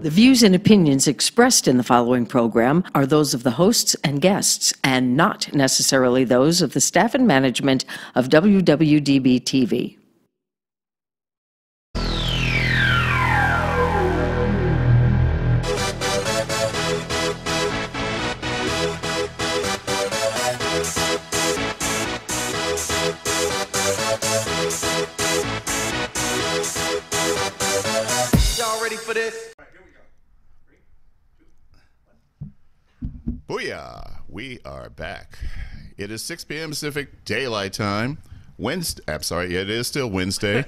The views and opinions expressed in the following program are those of the hosts and guests, and not necessarily those of the staff and management of WWDB TV. Y'all ready for this? Booyah! We are back. It is 6 p.m. Pacific Daylight Time. Wednesday. I'm sorry, it is still Wednesday,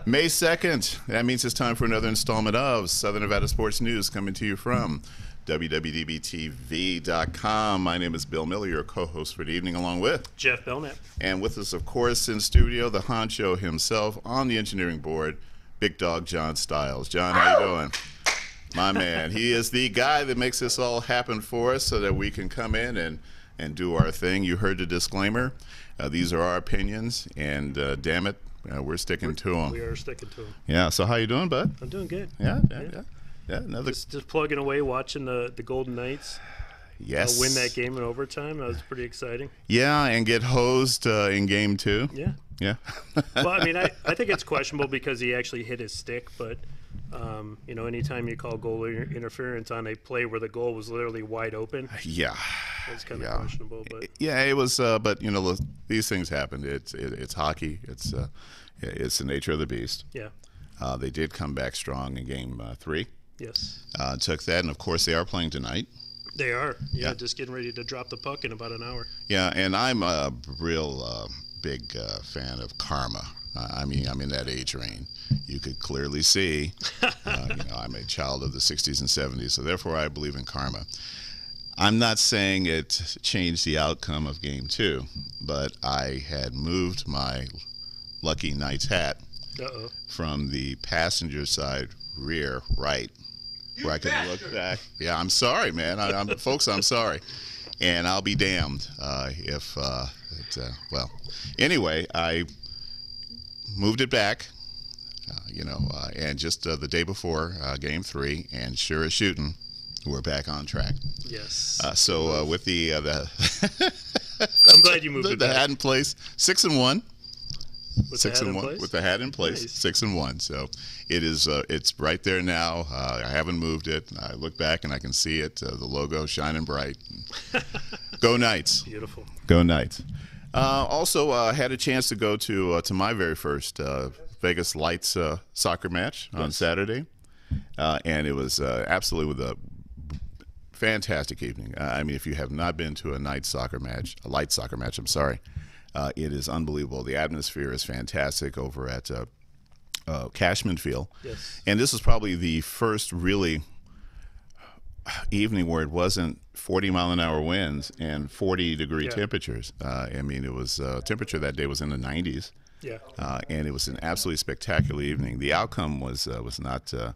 May 2nd. That means it's time for another installment of Southern Nevada Sports News coming to you from WWDBTV.com. My name is Bill Miller, your co-host for the evening, along with Jeff Belknap. And with us, of course, in studio, the honcho himself on the engineering board, Big Dog John Stiles. John, how you doing? My man, he is the guy that makes this all happen for us so that we can come in and do our thing. You heard the disclaimer. These are our opinions, and damn it, we're sticking to them. We are sticking to them. Yeah, so how you doing, bud? I'm doing good. Yeah. Another just plugging away, watching the Golden Knights win that game in overtime. That was pretty exciting. Yeah, and get hosed in game 2. Yeah. Well, I mean, I think it's questionable because he actually hit his stick, but anytime you call goal interference on a play where the goal was literally wide open, it's kind of questionable. But yeah, it was. But these things happen. It's hockey. It's the nature of the beast. Yeah. They did come back strong in game 3. Yes. Took that, and of course they are playing tonight. They are. Yeah, just getting ready to drop the puck in about an hour. Yeah, and I'm a real big fan of karma. I mean, I'm in that age range. You could clearly see, I'm a child of the 60s and 70s, so therefore I believe in karma. I'm not saying it changed the outcome of Game 2, but I had moved my Lucky Knights hat from the passenger side rear right, where I could look back. Yeah, I'm sorry, man. Folks, I'm sorry. And I'll be damned anyway, I moved it back, and just the day before Game 3, and sure as shooting, we're back on track. Yes. With the I'm glad you moved it the back. hat in place, 6-1. With the hat in place? With the hat in place, Nice. 6-1. So it is. It's right there now. I haven't moved it. I look back and I can see it. The logo shining bright. Go Knights! Beautiful. Go Knights! Also, had a chance to go to my very first Vegas Lights soccer match on Saturday, and it was absolutely with a fantastic evening. I mean, if you have not been to a light soccer match, I'm sorry. It is unbelievable. The atmosphere is fantastic over at Cashman Field. Yes. And this is probably the first really evening where it wasn't 40-mile-an-hour winds and 40-degree temperatures. I mean, it was temperature that day was in the 90s. Yeah. And it was an absolutely spectacular evening. The outcome was not a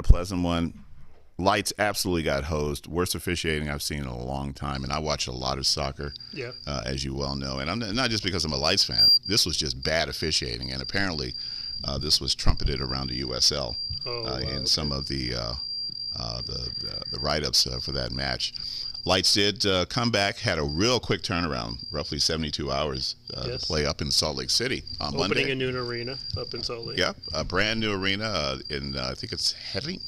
pleasant one. Lights absolutely got hosed. Worst officiating I've seen in a long time, and I watch a lot of soccer, as you well know. And I'm not just because I'm a Lights fan. This was just bad officiating, and apparently this was trumpeted around the USL in some of the write-ups for that match. Lights did come back, had a real quick turnaround, roughly 72 hours to play up in Salt Lake City on Monday. Opening a new arena up in Salt Lake. Yeah, a brand new arena in I think it's Heading,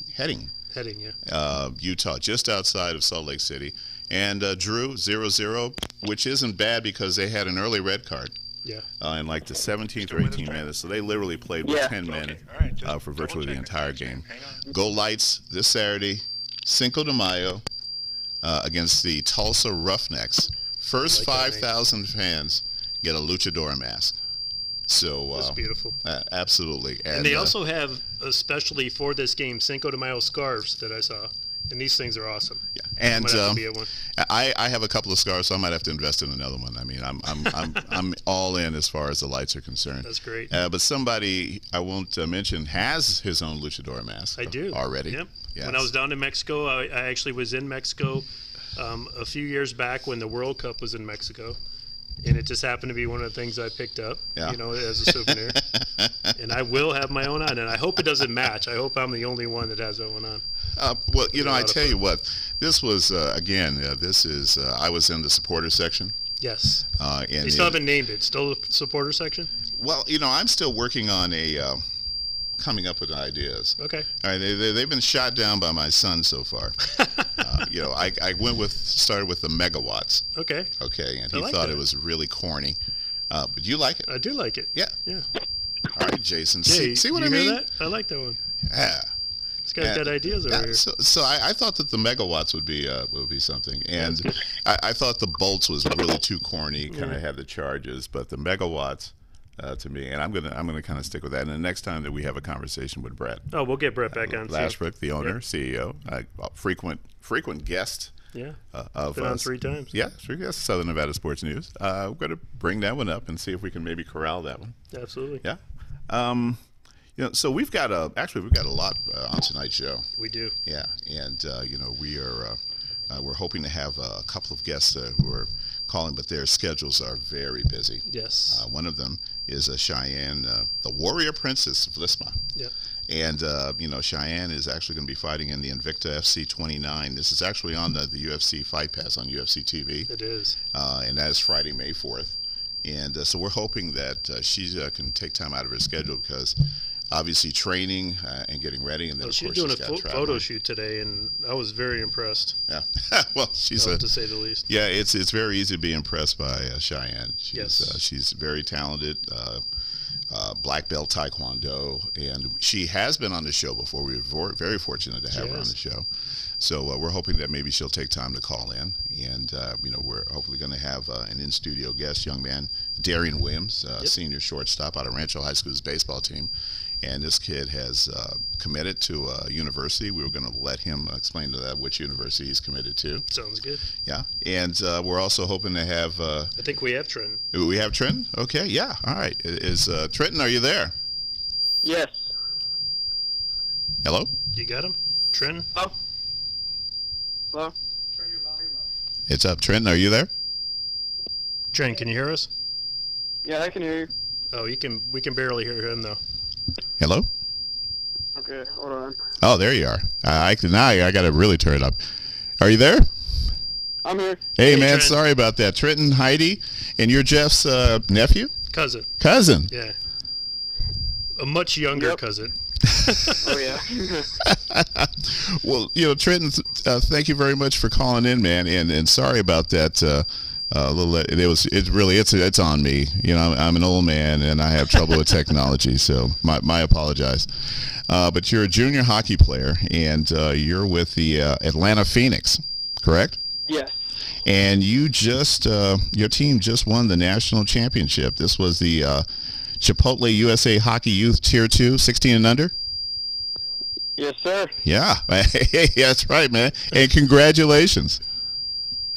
Utah, just outside of Salt Lake City, and drew 0-0, which isn't bad because they had an early red card. Yeah. In like the 17th or 18th minutes, so they literally played with 10 men for virtually the entire game. Go Lights this Saturday, Cinco de Mayo, against the Tulsa Roughnecks. First 5,000 fans get a luchador mask. So that's beautiful. Absolutely. And they also have, especially for this game, Cinco de Mayo scarves that I saw. And these things are awesome. Yeah. And I have a couple of scarves, so I might have to invest in another one. I mean, I'm all in as far as the Lights are concerned. That's great. But somebody I won't mention has his own luchador mask. I do already. Yep. Yes. When I was down in Mexico, I actually was in Mexico a few years back when the World Cup was in Mexico. And it just happened to be one of the things I picked up, as a souvenir. And I will have my own on, and I hope it doesn't match. I hope I'm the only one that has that one on. Well, I tell you what, this was this is I was in the supporter section. Yes. And you still haven't named it. Still the supporter section? Well, I'm still working on coming up with ideas. Okay. All right, they've been shot down by my son so far. I started with the megawatts. Okay. Okay, and he thought it was really corny. But you like it? I do like it. Yeah. Yeah. All right, Jason. Yeah, see what you I mean? hear that? I like that one. Yeah. This guy's got ideas over here. So I thought that the megawatts would be something, and I thought the bolts was really too corny. Kind of had the charges, but the megawatts to me, and I'm gonna kind of stick with that. And the next time that we have a conversation with Brett, we'll get Brett back on. Lashbrook, the owner, CEO, frequent guest. Yeah. Of been on 3 times. Yeah, 3 guests. Southern Nevada Sports News. We're going to bring that one up and see if we can maybe corral that one. Absolutely. Yeah. So we've got a lot on tonight's show. We do. Yeah, and we're hoping to have a couple of guests who are calling, but their schedules are very busy. Yes. One of them is Cheyenne, the Warrior Princess of Lisma. Yeah. And Cheyenne is actually going to be fighting in the Invicta FC 29. This is actually on the UFC Fight Pass on UFC TV. It is. And that is Friday, May 4th. And so we're hoping that she can take time out of her schedule because obviously training and getting ready, and then of course she's doing a photo shoot today, and I was very impressed. Yeah, well, she's to say the least. Yeah, it's very easy to be impressed by Cheyenne. Yes, she's very talented. Black belt Taekwondo, and she has been on the show before. We were very fortunate to have her on the show. So we're hoping that maybe she'll take time to call in, and we're hopefully going to have an in-studio guest, young man, Doreen Williams, senior shortstop out of Rancho High School's baseball team. And this kid has committed to a university. We were going to let him explain to that which university he's committed to. Sounds good. Yeah, and we're also hoping to have... I think we have Trenton. We have Trenton? Okay, yeah, all right. Is Trenton, are you there? Yes. Hello? You got him? Trenton? Oh. Hello? Turn your volume up. It's up. Trenton, are you there? Trenton, can you hear us? Yeah, I can hear you. Oh, we can barely hear him, though. Hello? Okay, hold on. Oh, there you are. I got to really turn it up. Are you there? I'm here. Hey man, Trenton. sorry about that. Trenton, Heyde, and you're Jeff's nephew? Cousin. Cousin. Yeah. A much younger cousin. Oh, yeah. Well, Trenton, thank you very much for calling in, man, and sorry about that. It's on me. I'm an old man and I have trouble with technology, so my apologize. But you're a junior hockey player, and you're with the Atlanta Phoenix, correct? Yes. And you your team just won the national championship. This was the Chipotle USA Hockey Youth Tier 2, 16 and under. Yes, sir. Yeah, that's right, man. And congratulations.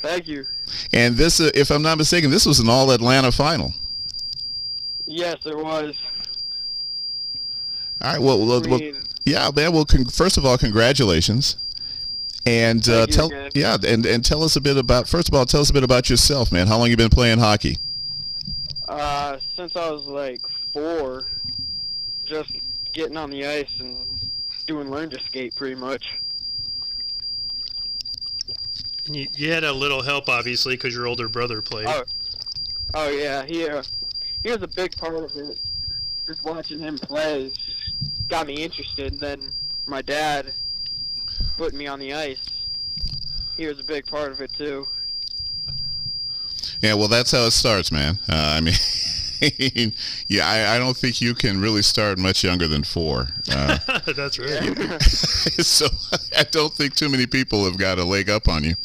Thank you. And this, if I'm not mistaken, this was an all-Atlanta final. Yes, it was. All right. Well, yeah, man. Well, first of all, congratulations. And tell us a bit about. First of all, tell us a bit about yourself, man. How long you been playing hockey? Since I was like 4, just getting on the ice and doing learn to skate, pretty much. And you had a little help, obviously, because your older brother played. Oh yeah, he was a big part of it. Just watching him play just got me interested. And then my dad putting me on the ice, he was a big part of it too. Yeah, well, that's how it starts, man. I mean, I don't think you can really start much younger than 4. That's right. So I don't think too many people have got a leg up on you.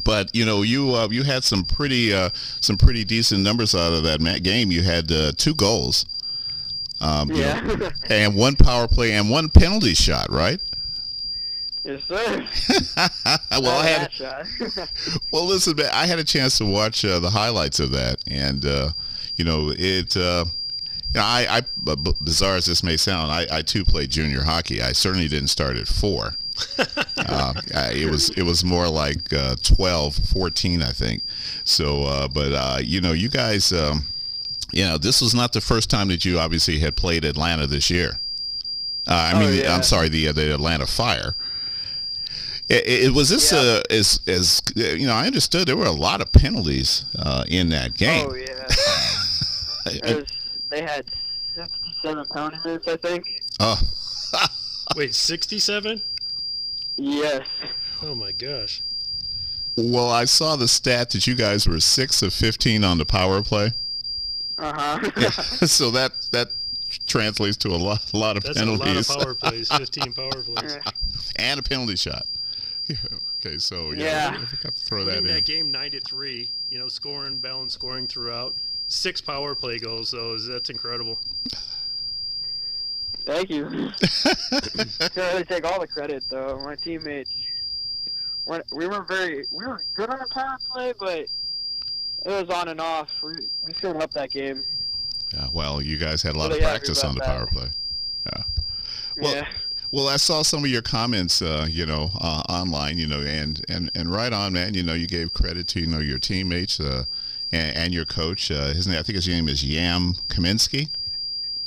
But you had some pretty decent numbers out of that game. You had 2 goals, and 1 power play and 1 penalty shot, right? Yes, sir. Well, well, listen, man, I had a chance to watch the highlights of that, and bizarre as this may sound, I too played junior hockey. I certainly didn't start at 4. It was more like 12, 14, I think. So, you guys, this was not the first time that you obviously had played Atlanta this year. I'm sorry, the Atlanta Fire. Was this as you know? I understood there were a lot of penalties in that game. Oh yeah. They had 67 penalty minutes, I think. Oh. Wait, 67? Yes. Oh my gosh. Well, I saw the stat that you guys were 6 of 15 on the power play. Yeah, so that translates to a lot of That's penalties. That's a lot of power plays. 15 power plays. And a penalty shot. Yeah, okay, so I forgot to throw that in. That game 9-3. You know, scoring, balanced scoring throughout. 6 power play goals, though. That's incredible. Thank you. Can't really take all the credit, though. My teammates, we were good on the power play, but it was on and off. We filled up that game. Yeah, well, you guys had a lot of practice on the power play. Yeah. Well, well, I saw some of your comments, online, and right on, man. You gave credit to your teammates and your coach. I think his name is Yam Kaminsky.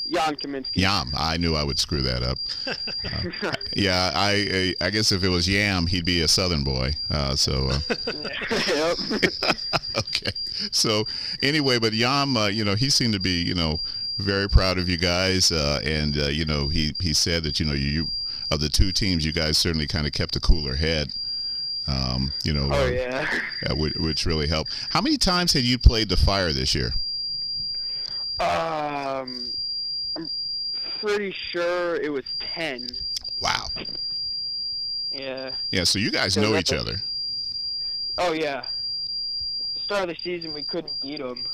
Jan Kaminsky. Yam. I knew I would screw that up. Yeah, I guess if it was Yam, he'd be a Southern boy. Yep. Okay. So anyway, but Yam, he seemed to be, very proud of you guys, and he said that you of the two teams, you guys certainly kind of kept a cooler head. Which really helped. How many times had you played the Fire this year? I'm pretty sure it was 10. Wow. Yeah. Yeah, so you guys know each other. Oh, yeah. At the start of the season, we couldn't beat them.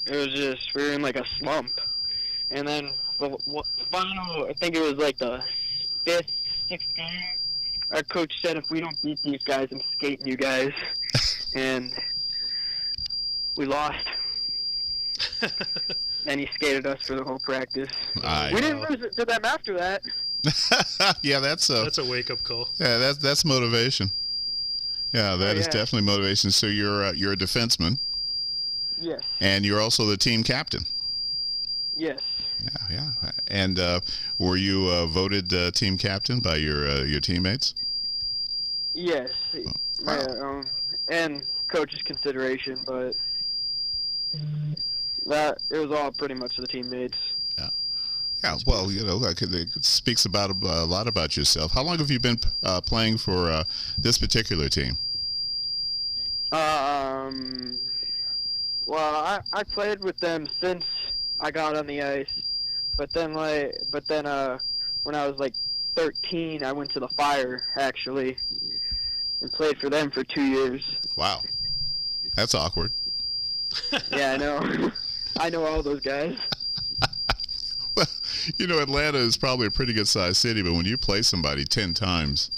It was just, we were in like a slump. And then the final, I think it was like the 5th, 6th game, our coach said, if we don't beat these guys, I'm skating you guys. And we lost. And he skated us for the whole practice. We didn't lose it to them after that. Yeah, that's a wake-up call. Yeah, that's motivation. Yeah, that is definitely motivation. So you're a defenseman. Yes. And you're also the team captain. Yes. Yeah. And were you voted team captain by your teammates? Yes. And coach's consideration, but that it was all pretty much the teammates. Yeah. Well, it speaks about a lot about yourself. How long have you been playing for this particular team? Well, I played with them since I got on the ice, but then when I was like 13, I went to the Fire actually, and played for them for 2 years. Wow, that's awkward. Yeah, I know. I know all those guys. Well, Atlanta is probably a pretty good sized city, but when you play somebody 10 times,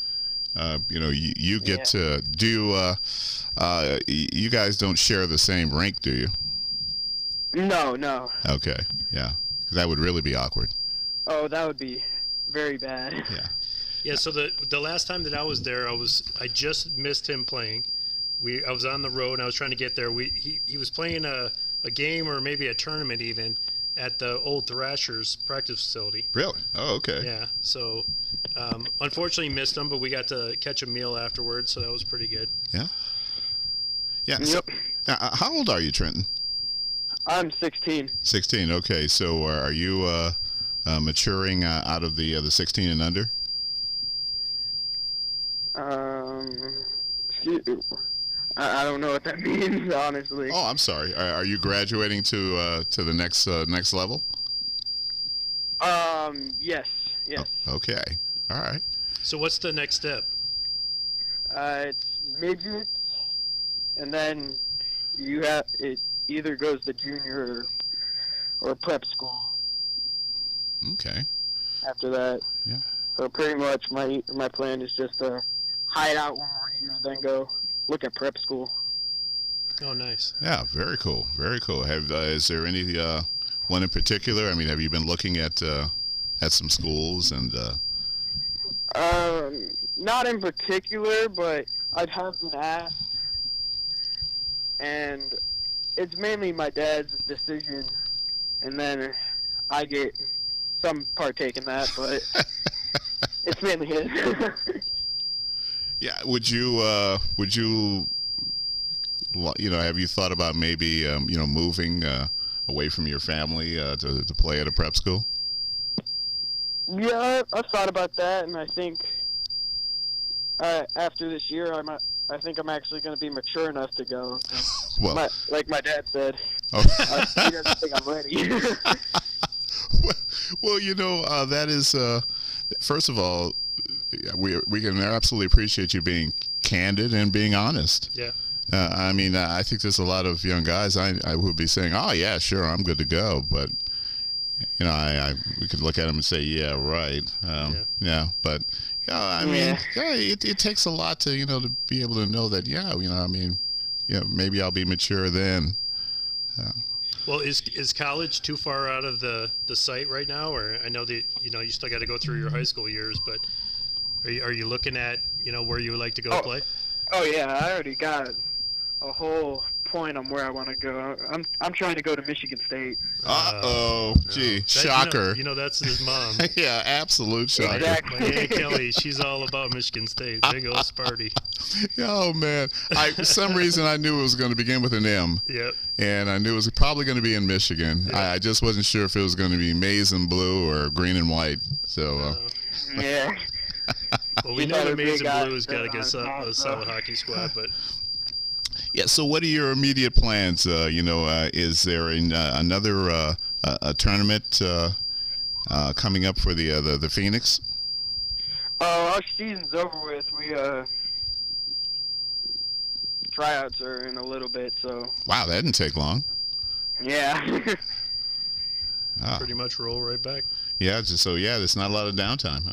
you get to do. You guys don't share the same rink, do you? No. Okay, yeah, that would really be awkward. Oh, that would be very bad. Yeah. Yeah. So the last time that I was there, I just missed him playing. I was on the road and I was trying to get there. He was playing a game or maybe a tournament even at the old Thrashers practice facility. Really? Oh, okay. Yeah. So unfortunately missed him, but we got to catch a meal afterwards, so that was pretty good. Yeah. Yeah. Yep. So, how old are you, Trenton? I'm 16. 16. Okay. So are you maturing out of the 16 and under? I don't know what that means, honestly. Oh, I'm sorry. Are you graduating to the next level? Yes. Oh, okay. All right. So what's the next step? It's midgets, and then it either goes to junior or prep school. Okay. After that. Yeah. So pretty much my plan is just to hide out one more year, then go look at prep school. Oh, nice. Yeah, very cool. Very cool. Is there any one in particular? I mean, have you been looking at some schools and? Not in particular, but I have been asked, and it's mainly my dad's decision, and then I get some partake in that, but it's mainly his. Yeah. Would you have you thought about maybe moving away from your family to play at a prep school? Yeah, I've thought about that, and I think after this year, I think I'm actually going to be mature enough to go. Well, like my dad said, oh. he doesn't think I'm ready. Well, that is first of all, we can absolutely appreciate you being candid and being honest. Yeah. I think there's a lot of young guys I would be saying, oh yeah, sure, I'm good to go, but we could look at them and say, yeah, right. Yeah, but it takes a lot to be able to know that, maybe I'll be mature then. Well, is college too far out of the sight right now? Or I know that you still got to go through your high school years, but are you looking at where you would like to go play? Oh yeah, I already got a whole point on where I want to go. I'm trying to go to Michigan State. Gee, shocker. That's his mom. Yeah, absolute shocker. Exactly. My Aunt Kelly, she's all about Michigan State. Big old Sparty. Oh man, for some reason I knew it was going to begin with an M. Yep. And I knew it was probably going to be in Michigan. Yep. I just wasn't sure if it was going to be maize and blue or green and white. So. Yeah. Well, we know the maize and blue's got to get a solid hockey squad, but. Yeah. So, what are your immediate plans? Is there another a tournament coming up for the Phoenix? Oh, our season's over with. We tryouts are in a little bit, so. Wow, that didn't take long. Yeah. Pretty much roll right back. Yeah. There's not a lot of downtime. Huh?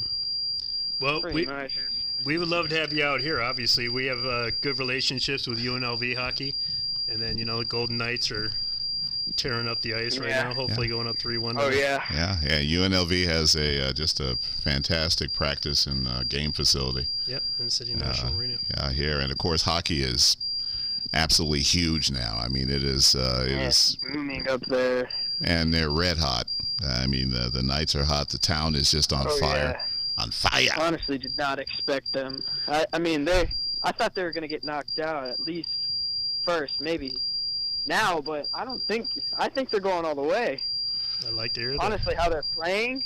Well, Pretty much. We would love to have you out here. Obviously, we have good relationships with UNLV hockey, and then the Golden Knights are tearing up the ice right now. Hopefully, going up 3-1. Oh yeah. Yeah. UNLV has just a fantastic practice and game facility. Yep, in City National Arena. Yeah, here, and of course, hockey is absolutely huge now. I mean, it is booming up there. And they're red hot. The Knights are hot. The town is just on fire. Yeah. On fire. Honestly, did not expect them. I thought they were going to get knocked out at least first, maybe now, but I think they're going all the way. I like to hear that. Honestly, how they're playing,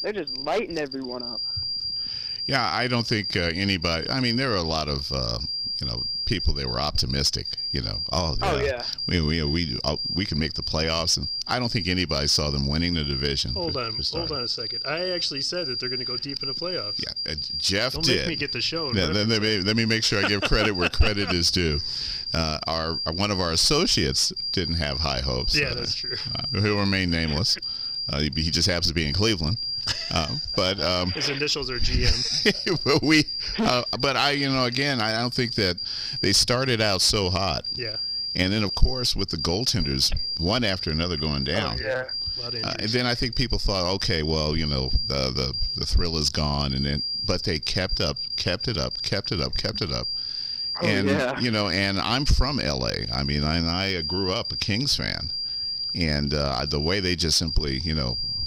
they're just lighting everyone up. Yeah, I don't think anybody. There are a lot of people that were optimistic. We can make the playoffs, and I don't think anybody saw them winning the division. Hold on a second. I actually said that they're going to go deep in the playoffs. Yeah, Jeff Don't did. Make me get the show. Yeah, let me make sure I give credit where credit is due. One of our associates didn't have high hopes. Yeah, that's true. He'll remain nameless. He just happens to be in Cleveland. But his initials are GM. But I don't think that they started out so hot. Yeah. And then, of course, with the goaltenders, one after another going down. Oh, yeah. And then I think people thought, okay, well, the thrill is gone, but they kept it up. And and I'm from LA. I grew up a Kings fan, and the way they just simply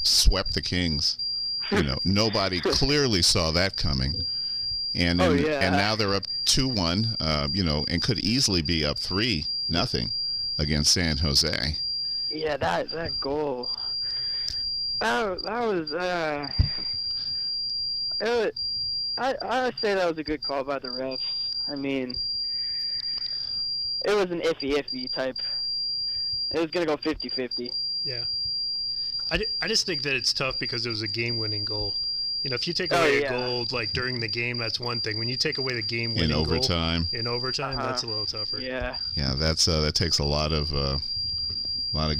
swept the Kings, nobody clearly saw that coming. And now they're up 2-1, and could easily be up 3-0 against San Jose. Yeah, that goal. That was I say that was a good call by the refs. It was an iffy type. It was gonna go 50-50. Yeah. I just think that it's tough because it was a game-winning goal. If you take away a goal like during the game, that's one thing. When you take away the game-winning goal in overtime, that's a little tougher. Yeah. Yeah, that takes a lot of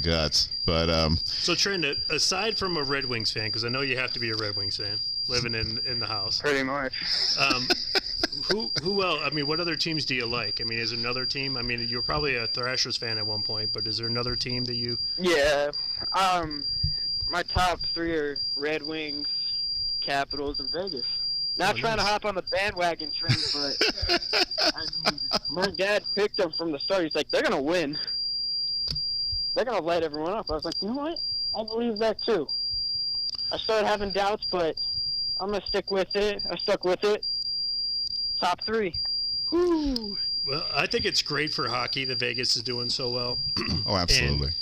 guts. But so Trenton, aside from a Red Wings fan, because I know you have to be a Red Wings fan, living in the house. Pretty much. Who else? What other teams do you like? Is there another team? You were probably a Thrashers fan at one point, but is there another team that you? Yeah. My top 3 are Red Wings, Capitals, and Vegas. Not trying to hop on the bandwagon train, but my dad picked them from the start. He's like, they're gonna win. They're gonna light everyone up. I was like, you know what? I believe that too. I started having doubts, but I'm gonna stick with it. I stuck with it. Top 3. Woo! Well, I think it's great for hockey that Vegas is doing so well. Oh, absolutely. And,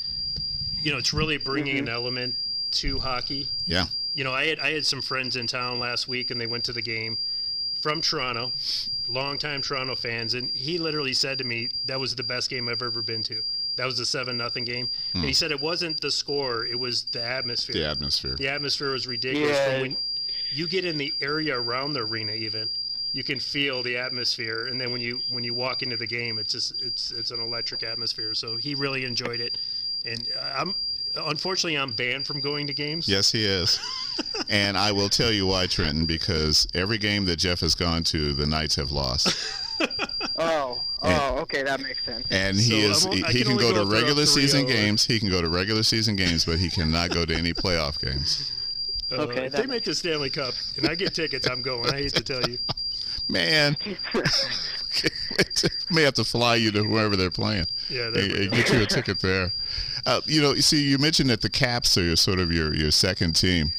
it's really bringing an element to hockey. Yeah. I had some friends in town last week, and they went to the game from Toronto, longtime Toronto fans, and he literally said to me, that was the best game I've ever been to. That was the 7-0 game. And he said it wasn't the score, it was the atmosphere. The atmosphere. The atmosphere was ridiculous. Yeah. But when you get in the area around the arena even, you can feel the atmosphere. And then when you walk into the game, it's an electric atmosphere. So he really enjoyed it. And unfortunately, I'm banned from going to games. Yes, he is. And I will tell you why, Trenton, because every game that Jeff has gone to, the Knights have lost. Okay, that makes sense. And So he can go to regular season 3-0. games. He can go to regular season games, but he cannot go to any playoff games. Okay, If they make the Stanley Cup and I get tickets, I'm going. I hate to tell you. Man, may have to fly you to whoever they're playing. Yeah, there we and go. get you a ticket there. You mentioned that the Caps are sort of your second team.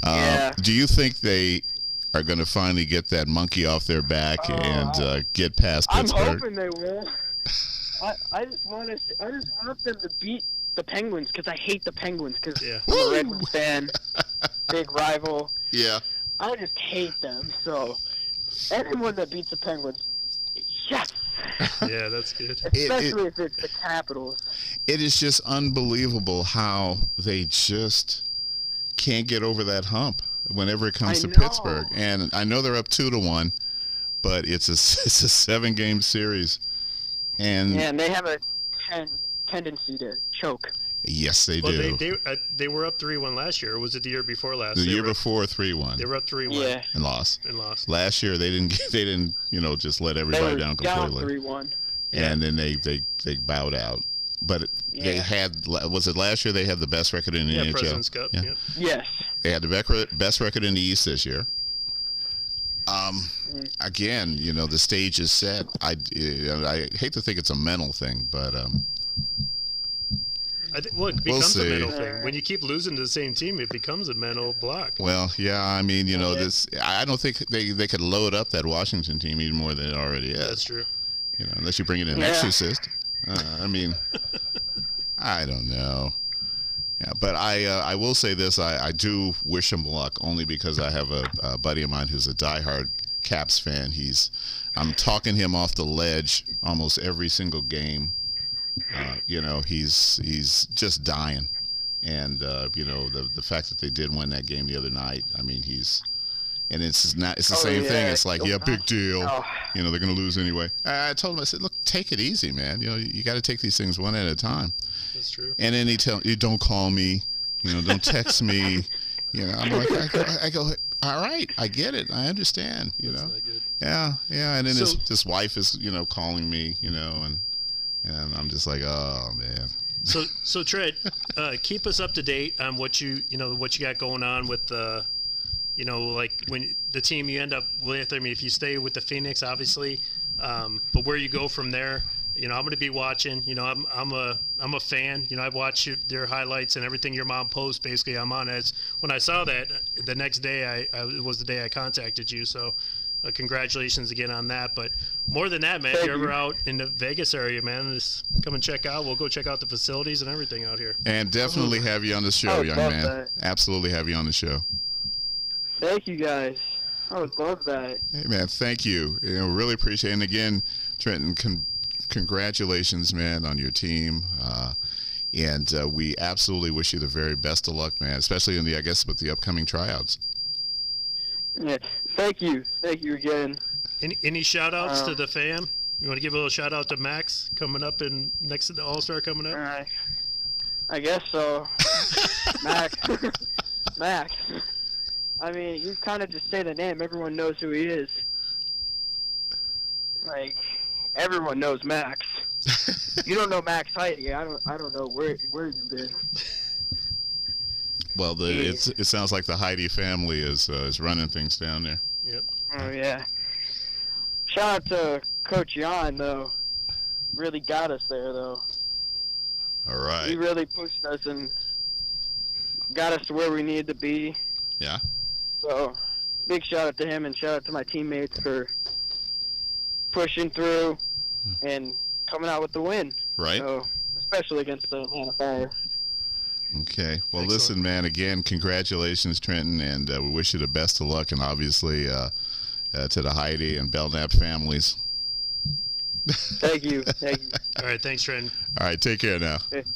Yeah. Do you think they are going to finally get that monkey off their back and get past I'm Pittsburgh? hoping they will. I just want them to beat the Penguins because I hate the Penguins because Yeah. I'm a Red Wings fan, big rival. Yeah. I just hate them. So anyone that beats the Penguins, yes. Yeah, that's good. Especially if it's the Capitals. It is just unbelievable how they just can't get over that hump whenever it comes to know. Pittsburgh. And I know they're up 2-1, but it's a 7-game series. And Yeah, and they have a tendency to choke. yes, they Well, do. they were up 3-1 last year. Or was it the year before last? The They year were- before 3-1 They were up 3-1 Yeah, and lost. and lost. Last year they didn't just let they everybody were down down completely. 3-1. And then they bowed out. But they Yeah. had, was it last year they had the best record in the Yeah, NHL? President's Cup. Yeah. Yep. Yes. They had the best record in the East this year. Again, the stage is set. I hate to think it's a mental thing, but It We'll becomes a see. mental thing. When you keep losing to the same team, it becomes a mental block. well, yeah. I mean, this. I don't think they could load up that Washington team even more than it already is. That's true. Unless you bring in an Yeah. exorcist. I mean, I don't know. Yeah, but I will say this: I do wish him luck, only because I have a buddy of mine who's a diehard Caps fan. I'm talking him off the ledge almost every single game. He's just dying, and the fact that they did win that game the other night. I mean, it's the same thing. It's like, yeah, big deal. Oh. They're going to lose anyway. I told him, I said, look, take it easy, man. You got to take these things one at a time. That's true. And then he tell you, don't call me, don't text me. I'm like, I go, all right, I get it, I understand. That's not good. Yeah. And then So- his wife is, calling me, and I'm just like, oh man. So Trent, keep us up to date on what you got going on with the, like when the team you end up with. I mean, if you stay with the Phoenix, obviously, but where you go from there. I'm going to be watching. I'm a fan. I watch their highlights and everything your mom posts. Basically, I'm on it. When I saw that, the next day, it was the day I contacted you. So, congratulations again on that. But more than that, man, if you're ever out in the Vegas area, man, just come and check out. We'll go check out the facilities and everything out here. And definitely have you on the show, would young love man. that. Absolutely have you on the show. Thank you, guys. I would love that. Hey, man, thank you. Really appreciate it. And again, Trenton, congratulations, man, on your team. And we absolutely wish you the very best of luck, man, especially with the upcoming tryouts. Yeah. Thank you. Thank you again. Any shout outs to the fam? You want to give a little shout out to Max coming up next to the All-Star coming up? I guess so. Max. Max. I mean, you kind of just say the name. Everyone knows who he is. Like, everyone knows Max. You don't know Max Heyde. I don't know where you've been. Well, it sounds like the Heyde family is running things down there. Yep. Oh, yeah. Shout out to Coach Jan, though. Really got us there, though. All right. He really pushed us and got us to where we needed to be. Yeah. So, big shout out to him and shout out to my teammates for pushing through and coming out with the win. Right. So, especially against the Atlanta Fire. Okay. Well, Excellent. listen, man, again, congratulations, Trenton, and we wish you the best of luck, and obviously to the Heyde and Belknap families. Thank you. Thank you. All right, thanks, Trenton. All right, take care now. Okay.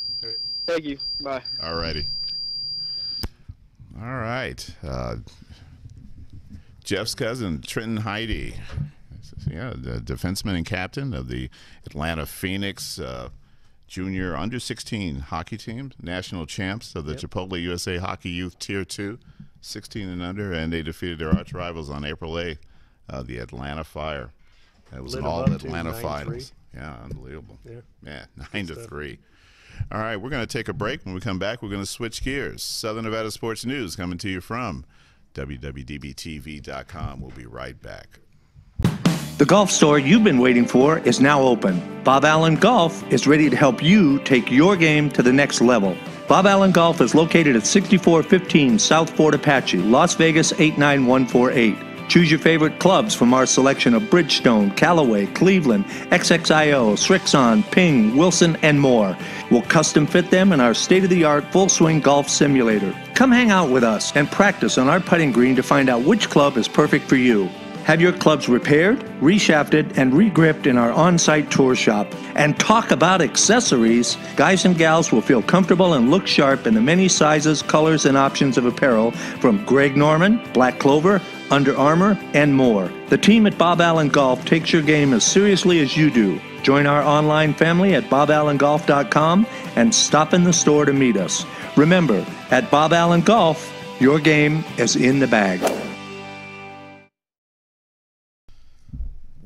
Thank you. Bye. All righty. All right. Jeff's cousin, Trenton Heyde. Yeah, the defenseman and captain of the Atlanta Phoenix junior under-16 hockey team, national champs of the Chipotle USA Hockey Youth Tier 2, 16 and under, and they defeated their arch rivals on April 8th, the Atlanta Fire. It was an all-Atlanta finals. Yeah, unbelievable. Yeah, 9-3. All right, we're going to take a break. When we come back, we're going to switch gears. Southern Nevada Sports News coming to you from WWDBTV.com. We'll be right back. The golf store you've been waiting for is now open. Bob Allen Golf is ready to help you take your game to the next level. Bob Allen Golf is located at 6415 South Fort Apache, Las Vegas 89148. Choose your favorite clubs from our selection of Bridgestone, Callaway, Cleveland, XXIO, Srixon, Ping, Wilson, and more. We'll custom fit them in our state-of-the-art full-swing golf simulator. Come hang out with us and practice on our putting green to find out which club is perfect for you. Have your clubs repaired, reshafted, and regripped in our on-site tour shop. And talk about accessories. Guys and gals will feel comfortable and look sharp in the many sizes, colors, and options of apparel from Greg Norman, Black Clover, Under Armour, and more. The team at Bob Allen Golf takes your game as seriously as you do. Join our online family at boballen.golf.com and stop in the store to meet us. Remember, at Bob Allen Golf, your game is in the bag.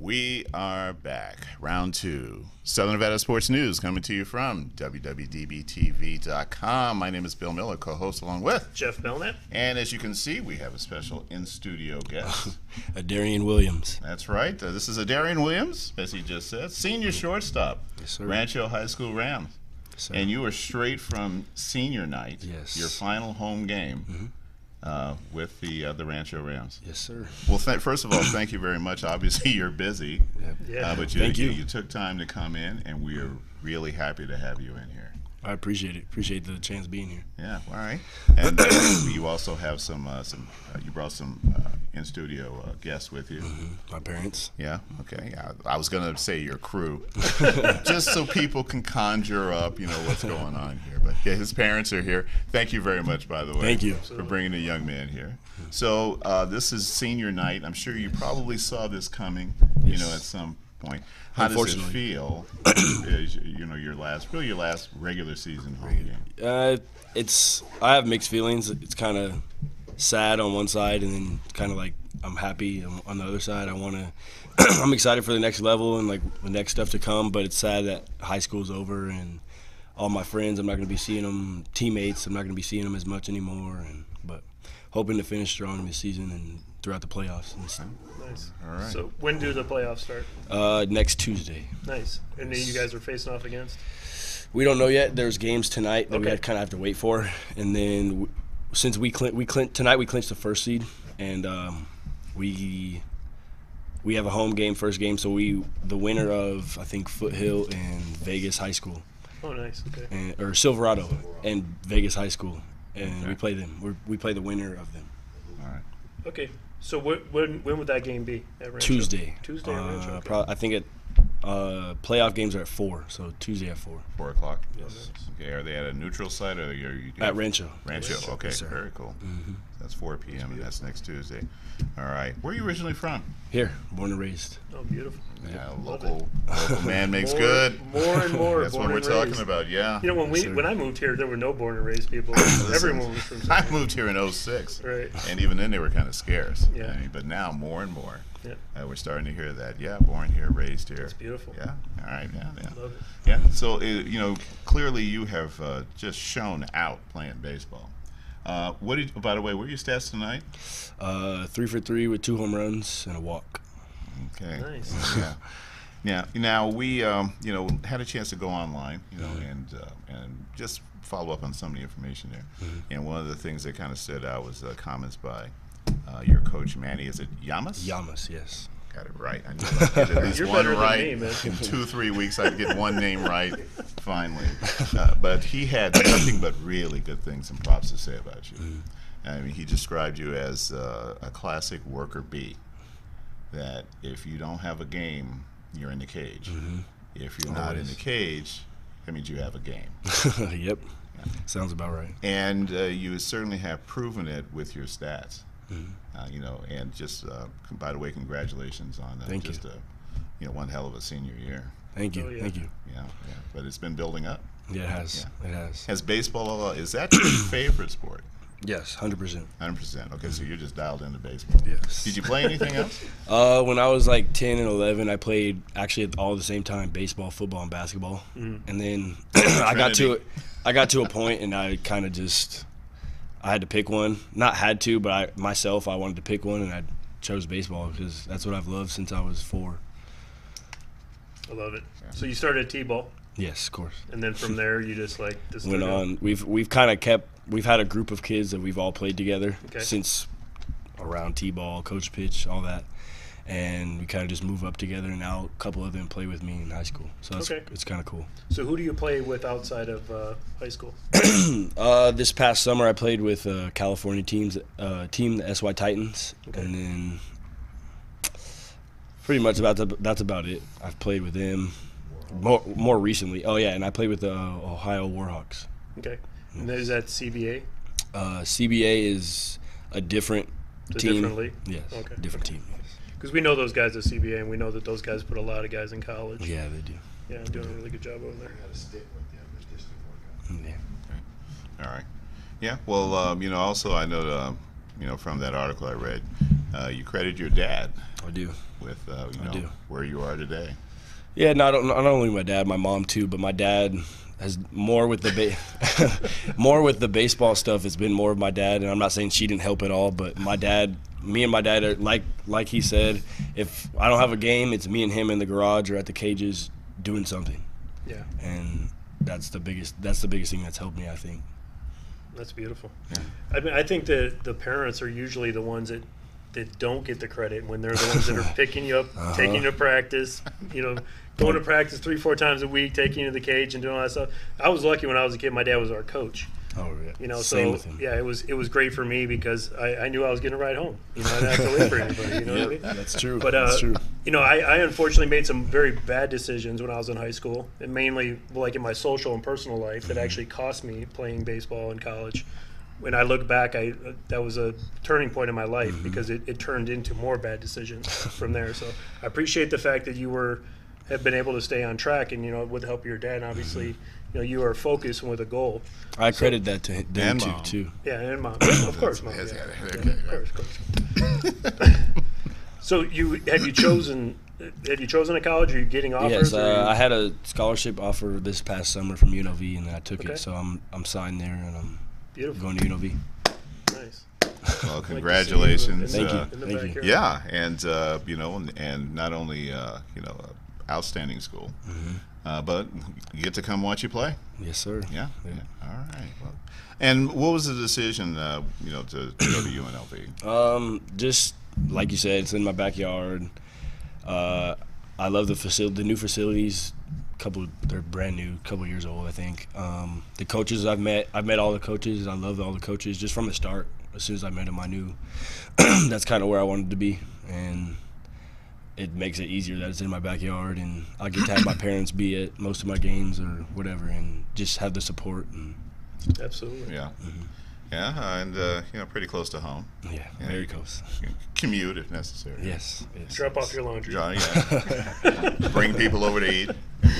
We are back. Round 2. Southern Nevada Sports News coming to you from WWDBTV.com. My name is Bill Miller, co-host along with Jeff Belknap. And as you can see, we have a special in-studio guest. Edarian Williams. That's right. This is Edarian Williams, as he just said, senior shortstop, Yes, sir. Rancho High School Rams. Yes, sir. And you are straight from senior night, Yes. your final home game. With the Rancho Rams. Yes, sir. Well, first of all, thank you very much. Obviously, you're busy, but Thank you. You took time to come in, and we are really happy to have you in here. I appreciate it. Appreciate the chance being here. Yeah, all right. And you also have you brought some in-studio guests with you. My parents. Yeah, okay. I was going to say your crew, just so people can conjure up, what's going on here. But yeah, his parents are here. Thank you very much, by the way. Thank you. For bringing a young man here. So this is senior night. I'm sure you probably saw this coming, at some point. How does it feel? Your last regular season home game. I have mixed feelings. It's kind of sad on one side, and then kind of like I'm happy on the other side. I'm excited for the next level and like the next stuff to come. But it's sad that high school's over and all my friends, I'm not going to be seeing them. Teammates, I'm not going to be seeing them as much anymore. But hoping to finish strong this season and throughout the playoffs. Nice. All right. So when do the playoffs start? Next Tuesday. Nice. And you guys are facing off against? We don't know yet. There's games tonight that we Okay. kind of have to wait for, and then since tonight we clinched the first seed, and we have a home game, first game. So the winner of I think Foothill and Vegas High School. Oh, nice. Okay. Or Silverado and Vegas High School, and we play them. We play the winner of them. All right. Okay. So when would that game be at Rancho? Tuesday. Tuesday at Rancho. Okay. I think playoff games are at 4, so Tuesday at 4. 4 o'clock. Yes. Okay. Are they at a neutral site or you At Rancho. Rancho. Okay. Yes, sir. Very cool. That's 4 p.m. and that's next Tuesday. All right. Where are you originally from? Here, born and raised. Oh, beautiful. Yeah, Love local man makes More- good. More and more. That's born what we're and talking raised. about. Yeah. When I moved here, there were no born and raised people. Everyone was from. I moved here in 06. Right. And even then they were kind of scarce. Yeah. But now more and more. Yeah. We're starting to hear that. Yeah, born here, raised here. It's beautiful. Yeah. All right. Yeah. Love it. Yeah. So clearly you have just shown out playing baseball. By the way, what are your stats tonight? 3 for 3 with 2 home runs and a walk. Okay. Nice. Yeah. Yeah. Now we, had a chance to go online, and just follow up on some of the information there. And one of the things that kind of stood out was comments by your coach Manny. Is it Yamas? Yamas, yes. Got it right. I knew I'd get at least You're one better than right. me, man. In 2-3 weeks, I'd get one name right. Finally, but he had nothing but really good things and props to say about you. I mean, he described you as a classic worker bee. That if you don't have a game, you're in the cage. If you're not in the cage, that means you have a game. Yep. Sounds about right. And you certainly have proven it with your stats. And just by the way, congratulations on Thank you. One hell of a senior year. Thank you. Oh, yeah. Thank you. Yeah. But it's been building up. Yeah, it has. Yeah. It has. Has baseball? Is that your favorite sport? Yes, 100%. 100%. Okay, so you're just dialed into baseball. Yes. Did you play anything else? When I was like 10 and 11, I played actually at all the same time, baseball, football, and basketball. And then I got to a point, and I kind of just I had to pick one. Not had to, but I wanted to pick one, and I chose baseball because that's what I've loved since I was 4. I love it. So you started at T-ball, Yes, of course. and then from there you just Went on. We've kind of we've had a group of kids that we've all played together since around T-ball, coach pitch, all that. And we kind of just move up together, and now a couple of them play with me in high school. So it's kind of cool. So who do you play with outside of high school? This past summer, I played with California team, the SY Titans, and then pretty much that's about it. I've played with them more recently. Oh yeah, and I played with the Ohio Warhawks. Okay, and is that CBA? CBA is a different team. Different league? Yes, different team. Because we know those guys at CBA, and we know that those guys put a lot of guys in college. Yeah, they do. Yeah, doing a really good job over there. Yeah. All right. Yeah. Well, also I know, from that article I read, you credit your dad. I do. With I do. Where you are today. Yeah, not only my dad, my mom too, but my dad has more with the baseball stuff. It's been more of my dad, and I'm not saying she didn't help at all, but me and my dad are like he said, if I don't have a game, it's me and him in the garage or at the cages doing something. Yeah. And that's the biggest thing that's helped me, I think. That's beautiful. Yeah. I mean, I think that the parents are usually the ones that don't get the credit when they're the ones that are picking you up, taking you to practice, going to practice 3-4 times a week, taking you to the cage and doing all that stuff. I was lucky when I was a kid. My dad was our coach. Oh, yeah. Same with him. Yeah, it was great for me because I knew I was getting a ride home. I didn't have to wait for anybody. You know what I mean? That's true. But that's true. I unfortunately made some very bad decisions when I was in high school, and mainly like in my social and personal life that actually cost me playing baseball in college. When I look back, that was a turning point in my life because it turned into more bad decisions from there. So I appreciate the fact that you have been able to stay on track, and with the help of your dad, obviously, you are focused and with a goal. I credit that to them and mom. too. Yeah, and mom, of course, mom. Of course. So have you chosen a college? Are you getting offers? Yes, I had a scholarship offer this past summer from UNLV, and then I took it. So I'm signed there, and I'm going to UNLV. Nice. Well, congratulations. Thank you. Thank you. Yeah, and and not only outstanding school, but you get to come watch you play. Yes, sir. Yeah. All right. Well, and what was the decision, to go to UNLV? Just like you said, it's in my backyard. I love the new facilities. They're brand new, couple years old, I think. The coaches I've met all the coaches. I love all the coaches just from the start. As soon as I met them, I knew that's kind of where I wanted to be, and it makes it easier that it's in my backyard, and I get to have my parents be at most of my games or whatever, and just have the support. And absolutely. Yeah. Yeah, and pretty close to home. Yeah, very close. Commute if necessary. Yes. Drop off your laundry. Yeah. Bring people over to eat.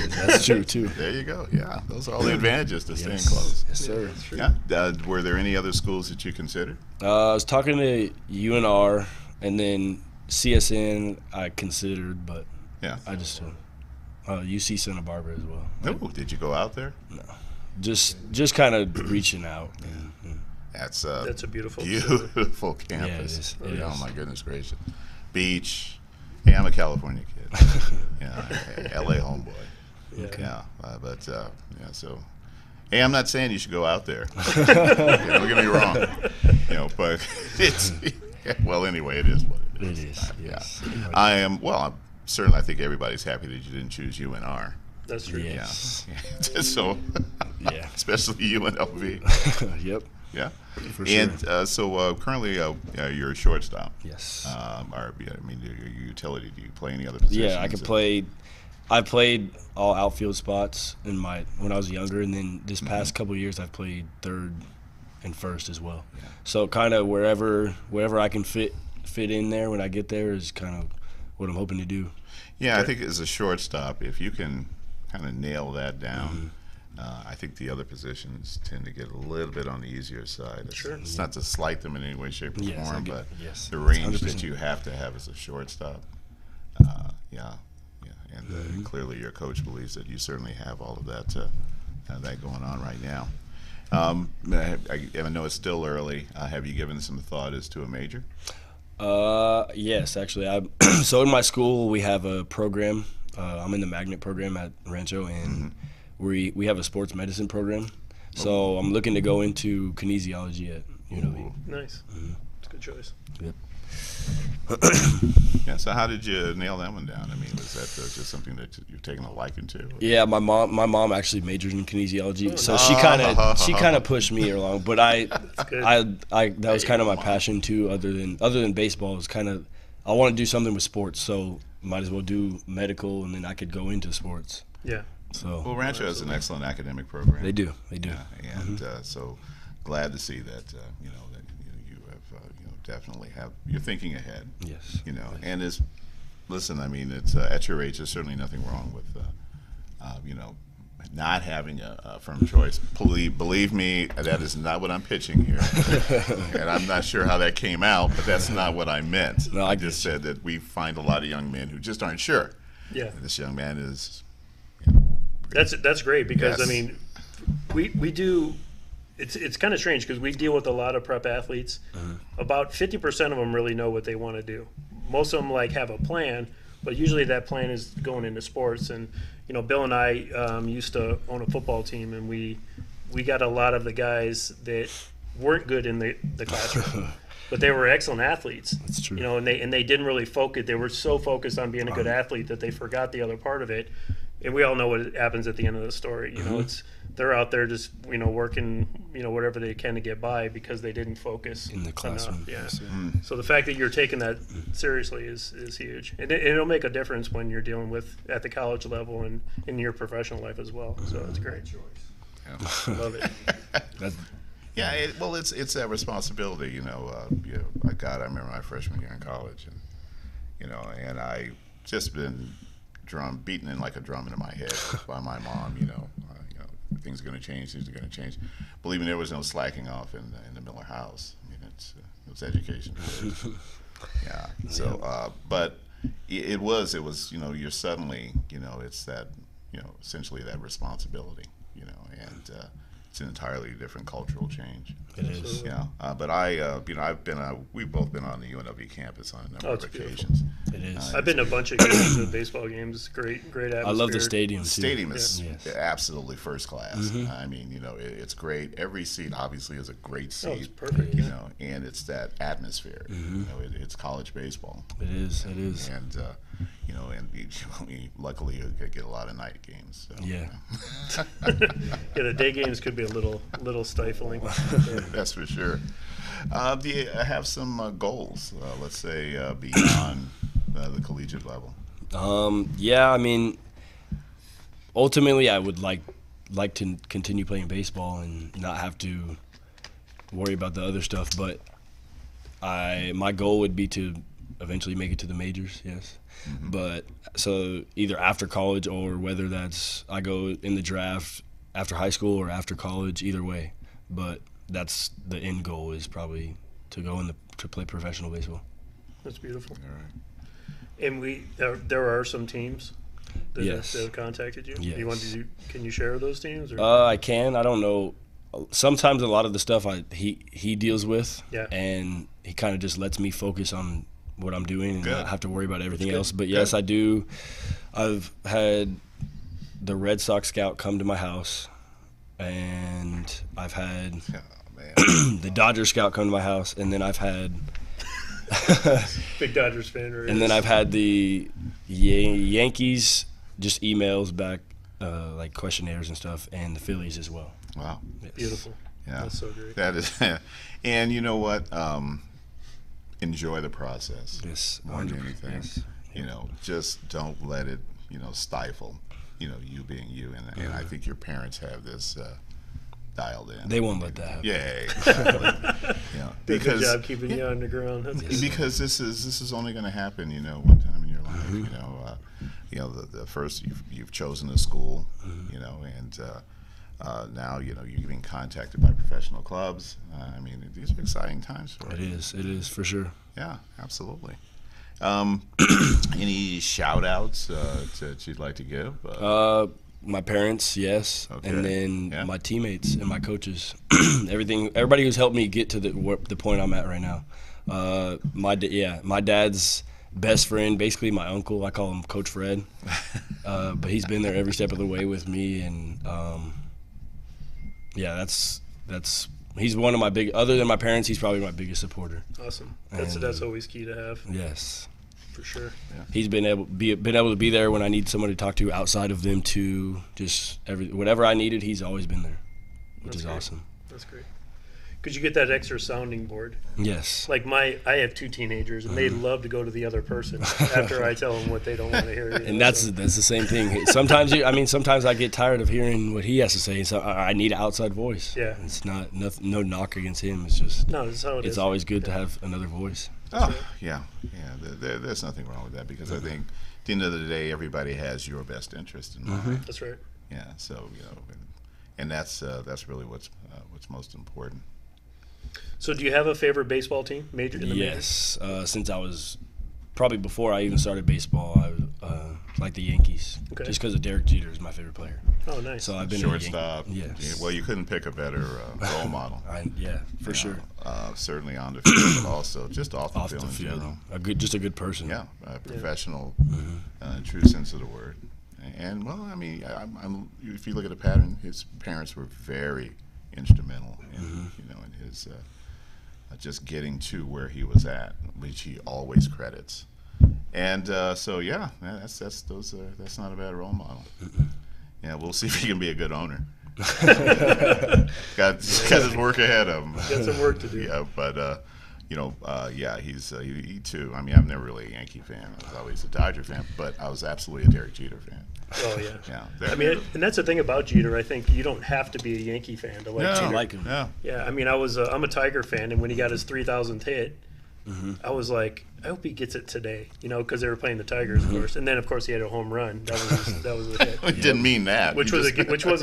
That's true too. There you go. Yeah, those are all the advantages to staying close. Yes, sir. Yeah. Were there any other schools that you considered? I was talking to UNR, and then CSN I considered, but I just UC Santa Barbara as well. Oh, did you go out there? No, just kind of reaching out. That's a beautiful campus. Yeah, it is. Oh my goodness gracious! Beach, Hey, I'm a California kid. LA homeboy. Yeah. So. Hey, I'm not saying you should go out there. Don't get me wrong. But it's well. Anyway, it is what it is. It is. Yes. Yeah. I am. Well, I think everybody's happy that you didn't choose UNR. That's true. Yes. Yeah. So. Yeah. Especially UNLV. Yep. Yeah. For sure. And so currently you're a shortstop. Yes. Your utility. Do you play any other positions? Yeah, I can play. I played all outfield spots when I was younger, and then this past couple of years I've played third and first as well. Yeah. So kind of wherever I can fit in there when I get there is kind of what I'm hoping to do. Yeah, I think as a shortstop, if you can kind of nail that down, I think the other positions tend to get a little bit on the easier side. It's not to slight them in any way, shape, or form, but the range 100%. That you have to have as a shortstop, And clearly your coach believes that you certainly have all of that going on right now. I know it's still early. Have you given some thought as to a major? Yes, actually. So in my school we have a program. I'm in the magnet program at Rancho, and we have a sports medicine program. So I'm looking to go into kinesiology at UNLV. Nice. It's a good choice. Yep. Yeah. So how did you nail that one down? I mean, was that just something that you've taken a liking to? Yeah, my mom actually majored in kinesiology, so she kind of pushed me along. But that was kind of my passion too. Other than baseball, was kind of I want to do something with sports, so might as well do medical, and then I could go into sports. Yeah. So well, Rancho has an excellent academic program. They do. Yeah, and so glad to see that you have definitely you're thinking ahead. Yes. And listen, I mean, it's at your age, there's certainly nothing wrong with not having a firm choice. Believe me, that is not what I'm pitching here. And I'm not sure how that came out, but that's not what I meant. No, I just said that we find a lot of young men who just aren't sure. Yeah. And this young man is. That's great because Yes. I mean, we do. It's kind of strange because we deal with a lot of prep athletes. About 50% of them really know what they want to do. Most of them have a plan, but usually that plan is going into sports. And Bill and I used to own a football team, and we got a lot of the guys that weren't good in the classroom, but they were excellent athletes. That's true. And they didn't really focus. They were so focused on being a good athlete that they forgot the other part of it. And we all know what happens at the end of the story. They're out there just working whatever they can to get by because they didn't focus in the classroom. Enough. Yeah. So the fact that you're taking that seriously is huge, and it'll make a difference when you're dealing with at the college level and in your professional life as well. So it's a great choice. Yeah. Love it. Yeah, it's that responsibility. I remember my freshman year in college, and I just been beaten in like a drum into my head by my mom. Things are going to change. Things are going to change. Believe me, there was no slacking off in the Miller house. I mean, it was education. Yeah. So, but it was. You're suddenly. It's that. Essentially that responsibility. And it's an entirely different cultural change. It is. Yeah. But we've both been on the UNLV campus on a number of occasions. It is. I've been to a bunch of games, of baseball games. Great atmosphere. I love the stadium. The stadium is absolutely first class. I mean, it's great. Every seat obviously is a great seat. It's perfect. And it's that atmosphere. It's college baseball. It is. And luckily you get a lot of night games. So, yeah. The day games could be a little stifling. That's for sure. Do you have some goals? Let's say beyond the collegiate level. Yeah, I mean, ultimately, I would like to continue playing baseball and not have to worry about the other stuff. But my goal would be to eventually make it to the majors. Yes. But so either after college or whether that's I go in the draft after high school or after college, either way. But that's the end goal is probably to go to play professional baseball. That's beautiful. All right. And there are some teams that have contacted you. Yes. Can you share those teams? Or? I can. I don't know. Sometimes a lot of the stuff he deals with, and he kind of just lets me focus on what I'm doing and not have to worry about everything else. But yes, I do. I've had the Red Sox scout come to my house, and I've had the Dodgers scout come to my house, and then I've had big Dodgers fan, right? And then I've had the Yankees just emails back, like questionnaires and stuff, and the Phillies as well. Wow. Yes. Beautiful. Yeah. That's so great. That is, and you know what? Enjoy the process. Yes. More than anything. Yes. You know, just don't let it, stifle, you being you. And I think your parents have this dialed in. They won't let that happen. Yeah, exactly. Good job keeping you underground. That's good. Because this is only going to happen, one time in your life. The first you've chosen a school, and now you're being contacted by professional clubs. These are exciting times for you. It is for sure. Yeah, absolutely. Any shout outs that you'd like to give? My parents, yes, Okay. and then my teammates and my coaches, everybody who's helped me get to the point I'm at right now. My dad's best friend, basically my uncle. I call him Coach Fred, but he's been there every step of the way with me, and he's one of my big. Other than my parents, he's probably my biggest supporter. Awesome. That's always key to have. Yes. For sure. Yeah. He's been able to be there when I need someone to talk to outside of them too. Just whatever I needed, he's always been there, which is awesome. That's great. Could you get that extra sounding board? Yes. Like I have 2 teenagers, and they love to go to the other person after I tell them what they don't want to hear. And that's the same thing. Sometimes sometimes I get tired of hearing what he has to say, so I need an outside voice. Yeah. It's no knock against him. It's just this is how it's always good to have another voice. Yeah. There's nothing wrong with that because I think at the end of the day, everybody has your best interest in mind. That's right. Yeah. So and that's really what's most important. So, do you have a favorite baseball team? Yes. Since I was probably before I even started baseball, I like the Yankees. Okay. Just because of Derek Jeter is my favorite player. Oh, nice. So I've been Shortstop. Yes. Well, you couldn't pick a better role model. For sure. Certainly on the field, but also just off the field in general. Just a good person. Yeah, professional, true sense of the word. And if you look at the pattern, his parents were very instrumental in in his just getting to where he was at, which he always credits. And that's not a bad role model. Yeah, we'll see if he can be a good owner. got his work ahead of him. Got some work to do. Yeah, but he too. I've never really a Yankee fan. I was always a Dodger fan, but I was absolutely a Derek Jeter fan. Oh yeah. Yeah. And that's the thing about Jeter. I think you don't have to be a Yankee fan to like Jeter. I like him. Yeah. Yeah. I'm a Tiger fan, and when he got his 3,000th hit, I was like, I hope he gets it today, because they were playing the Tigers, of course. And then, of course, he had a home run. That was a hit. I didn't mean that. Which was a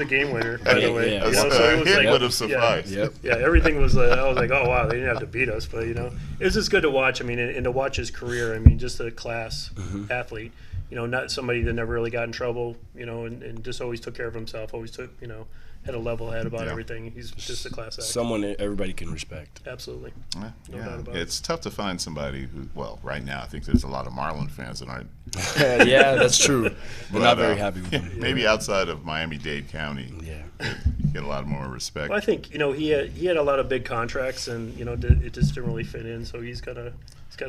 game winner, by the way. Yeah. So it was Hit like, would have sufficed. Yeah, everything was. I was like, oh wow, they didn't have to beat us, but it was just good to watch. And to watch his career. Just a class athlete. Not somebody that never really got in trouble. And just always took care of himself. Always took. Had a level head about everything. He's just a class act. Someone everybody can respect. Absolutely. No doubt about it. It's tough to find somebody who. Well, right now I think there's a lot of Marlin fans that aren't. Yeah, that's true. They're not very happy with him. Maybe outside of Miami-Dade County. Yeah. You get a lot more respect. Well, I think he had a lot of big contracts, and it just didn't really fit in. So he's got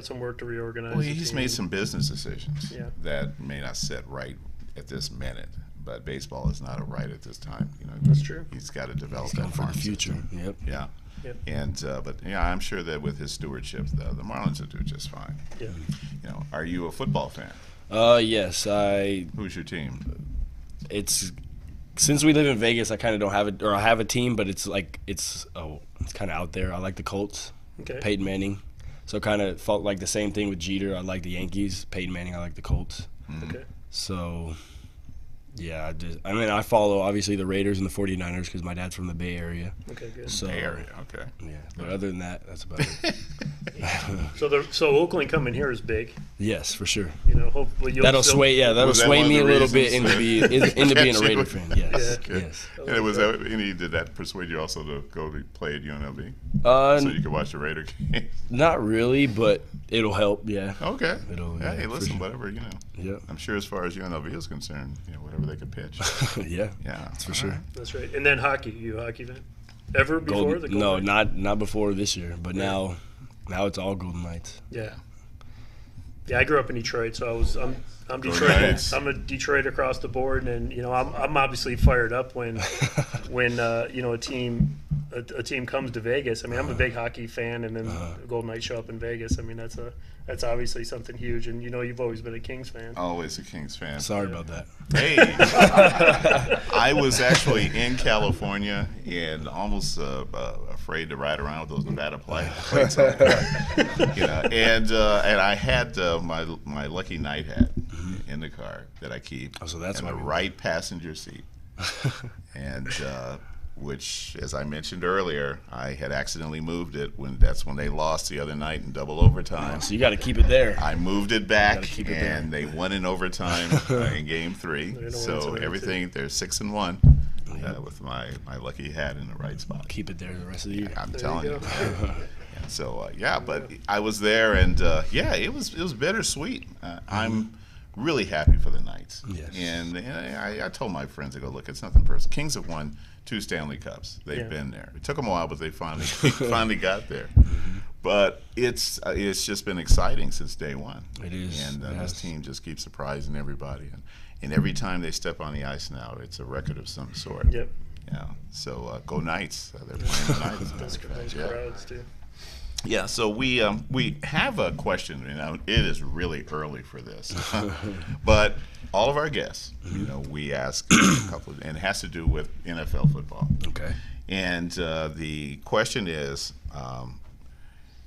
some work to reorganize. Well, he's made some business decisions Yeah. that may not sit right at this minute, but baseball is not a right at this time. That's true. He's got to develop Going that for farm the future. system. Yep. Yeah. Yep. And I'm sure that with his stewardship, the Marlins will do just fine. Yeah. Are you a football fan? Yes, Who's your team? It's since we live in Vegas, I kind of don't have it, or I have a team, but it's kind of out there. I like the Colts. Okay. Peyton Manning. So kind of felt like the same thing with Jeter. I like the Yankees. Peyton Manning. I like the Colts. Okay. So, yeah, I follow obviously the Raiders and the 49ers because my dad's from the Bay Area. Okay, good. So, Bay Area, okay. Yeah, but other than that, that's about it. So Oakland coming here is big. Yes, for sure. Hopefully That'll sway Was that sway one of me the a little bit reasons? into being a Catch you. Raider fan. Yes, Yeah. yes. And did that persuade you also to go to play at UNLV? So you could watch the Raider game? Not really, but It'll help, yeah. Okay. It'll, hey, listen, sure. whatever, Yeah. I'm sure as far as UNLV is concerned, whatever they could pitch. Yeah. Yeah. That's for sure. Right. That's right. And then hockey. You a hockey fan? Ever before the Golden No, Knights? not before this year, but now it's all Golden Knights. Yeah. Yeah, I grew up in Detroit, so I'm Detroit. Knights. I'm a Detroit across the board, and I'm obviously fired up when a team comes to Vegas. I mean, I'm a big hockey fan, and then the Golden Knights show up in Vegas. I mean, that's obviously something huge, and you've always been a Kings fan. Always a Kings fan. Sorry about that. Hey, I was actually in California and almost afraid to ride around with those Nevada plates on. And I had my lucky night hat in the car that I keep. Oh, so that's in why the we right passenger seat, and which, as I mentioned earlier, I had accidentally moved it that's when they lost the other night in double overtime. So you got to keep it there. I moved it back, keep it and they won in overtime in Game 3. So everything, they're 6-1 with my lucky hat in the right spot. Keep it there the rest of the year. I'm telling you. And so but I was there, and it was bittersweet. I'm really happy for the Knights. Yes. And I told my friends, I go, look, it's nothing personal. Kings have won 2 Stanley Cups. They've been there. It took them a while, but they finally got there. But it's just been exciting since day one. It is. And this team just keeps surprising everybody. And every time they step on the ice now, it's a record of some sort. Yep. Yeah. So go Knights. They're playing the Knights. Those crowds too. Yeah, so we have a question. It is really early for this, but all of our guests, we ask a couple, and it has to do with NFL football. Okay. And the question is,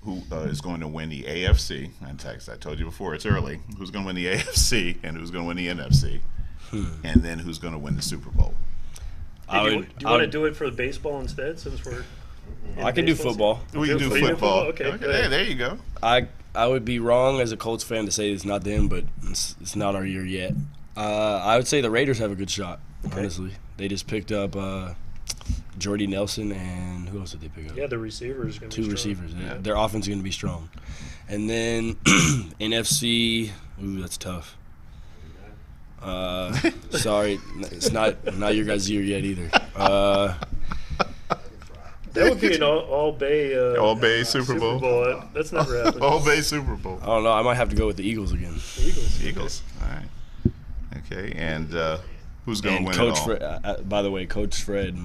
who is going to win the AFC? And I told you before, it's early. Who's going to win the AFC, and who's going to win the NFC, and then who's going to win the Super Bowl? Hey, do you want to do it for the baseball instead, since we're? I can do football. We can do football. Okay. Hey, there you go. I would be wrong as a Colts fan to say it's not them, but it's not our year yet. I would say the Raiders have a good shot, honestly. They just picked up Jordy Nelson, and who else did they pick up? Yeah, the receivers. Two receivers. Yeah. Their offense is going to be strong. And then NFC, that's tough. Sorry, it's not your guys' year yet either. That would be an all Bay Super Bowl. That's never happened. All Bay Super Bowl. I don't know. I might have to go with the Eagles again. Eagles. All right. Okay. And who's going to win Coach it all? Fred, by the way, Coach Fred,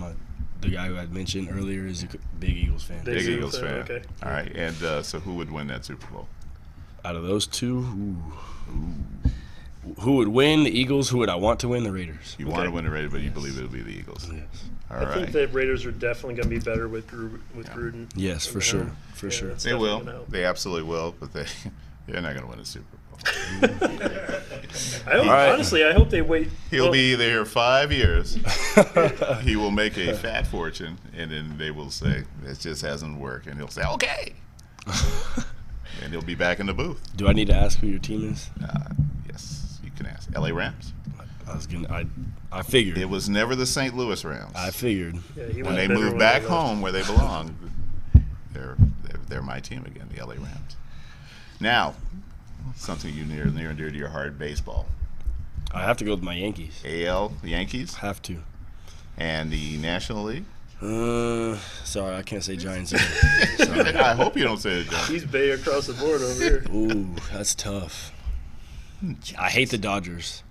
the guy who I mentioned earlier, is a big Eagles fan. Big Eagles fan. Okay. All right. And so who would win that Super Bowl? Out of those two, who would win? The Eagles. Who would I want to win? The Raiders. You want to win the Raiders, but you believe it'll be the Eagles. Yes. I think the Raiders are definitely going to be better with Gruden. Yes, for sure. For sure. They will. They absolutely will, but they're not going to win a Super Bowl. Honestly, I hope they wait. He'll be there 5 years. He will make a fat fortune, and then they will say, it just hasn't worked. And he'll say, okay. And he'll be back in the booth. Do I need to ask who your team is? Yes, you can ask. LA Rams. I figured. It was never the St. Louis Rams. I figured. Yeah, when they moved back home where they belong, they're my team again, the LA Rams. Now, something you near and dear to your heart, baseball. I have to go with my Yankees. AL, the Yankees? Have to. And the National League? Sorry, I can't say Giants either. Sorry. I hope you don't say the Giants. He's Bay across the board over here. Ooh, that's tough. I hate the Dodgers.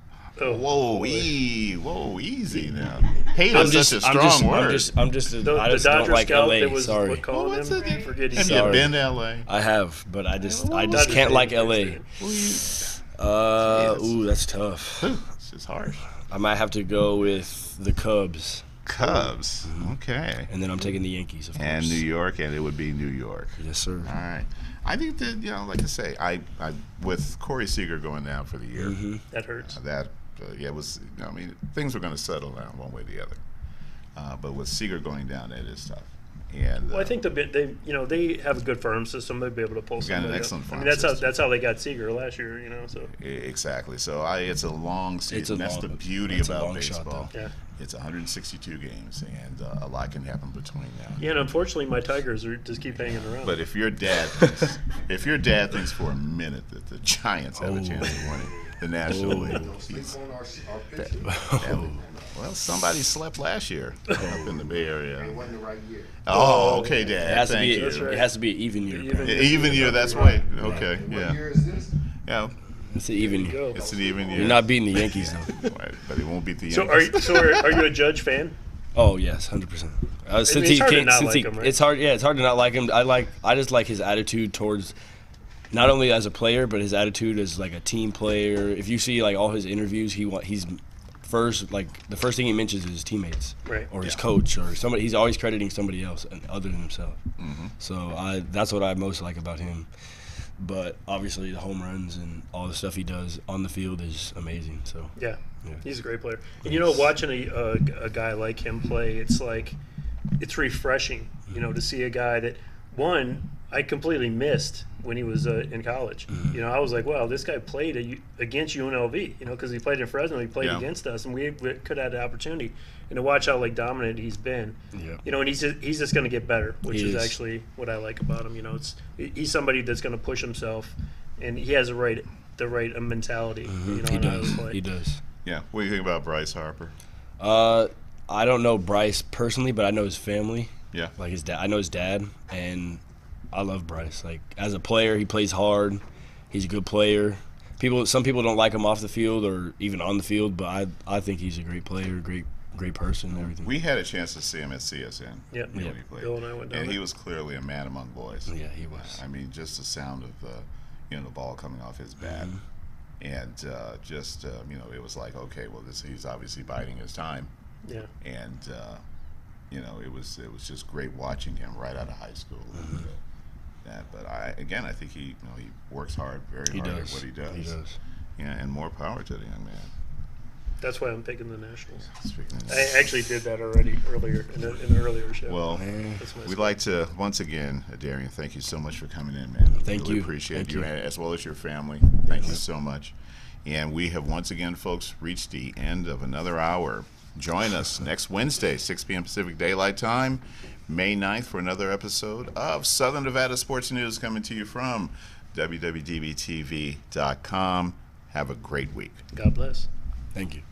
Oh, whoa, easy now. Hate is such a strong word. I just the don't Dodger like scout LA. that was Sorry. calling him. Forget Have he's you been to LA? I have, but I just can't like LA. That's tough. This is harsh. I might have to go with the Cubs. Cubs. Okay. And then I'm taking the Yankees, of course. And New York, and it would be New York. Yes, sir. All right. I think that, like I say, I with Corey Seager going down for the year, that hurts. It was. Things were going to settle down one way or the other. But with Seager going down, it is tough. And well, I think they have a good farm system. They'll be able to pull got somebody an up. excellent farm I mean, system. that's how they got Seager last year. So exactly. So it's a long season. That's the beauty about baseball. Yeah. It's 162 games, and a lot can happen between now. Yeah, and unfortunately, my Tigers just keep hanging around. But if your dad thinks for a minute that the Giants have a chance of winning the National League, well, somebody slept last year up in the Bay Area. It wasn't the right year. Oh, okay, Dad. It has to Thank be. you. That's right. It has to be an even year. Even year. That's right. Okay. What Yeah. year is this? Yeah. It's an even year. Go. It's an even year. You're not beating the Yankees though. Right, but he won't beat the So Yankees. are you a Judge fan? Oh yes, 100%. Since it's he hard to came, not since like he, him, right? it's hard. Yeah, it's hard to not like him. I just like his attitude towards, not only as a player, but his attitude as like a team player. If you see like all his interviews, he's first, like the first thing he mentions is his teammates, Right. or his coach, or somebody. He's always crediting somebody else other than himself. Mm-hmm. So that's what I most like about him. But obviously the home runs and all the stuff he does on the field is amazing. So Yeah, Yeah. he's a great player. And watching a guy like him play, it's refreshing. To see a guy that I completely missed when he was in college. Mm-hmm. I was like, wow, this guy played against UNLV. Because he played in Fresno, he played against us, and we could have had the opportunity. And to watch how dominant he's been, Yeah. and he's just going to get better, which He is is. actually what I like about him. He's somebody that's going to push himself, and he has the right mentality. he on how to does. play. He does. Yeah. What do you think about Bryce Harper? I don't know Bryce personally, but I know his family. Yeah. Like his dad. I know his dad, and I love Bryce. Like as a player, he plays hard. He's a good player. Some people don't like him off the field or even on the field, but I think he's a great player, great person, and everything. We had a chance to see him at CSN. Yep. When Yeah. he played. Bill and I went down And he there. was clearly a man among boys. Yeah, he was. I mean, just the sound of the ball coming off his bat, and it was like, okay, well, he's obviously biding his time, Yeah. and it was just great watching him right out of high school. But I think he works hard, very hard at what he does. He does. Yeah, and more power to the young man. That's why I'm picking the Nationals. Speaking of I actually did that already earlier in an earlier show. Well, That's my we'd score. like to, once again, Edarian, thank you so much for coming in, man. Thank really you. appreciate Thank you, you. as well as your family. Thank you so much. And we have once again, folks, reached the end of another hour. Join us next Wednesday, 6 p.m. Pacific Daylight Time, May 9th, for another episode of Southern Nevada Sports News, coming to you from WWDBTV.com. Have a great week. God bless. Thank you.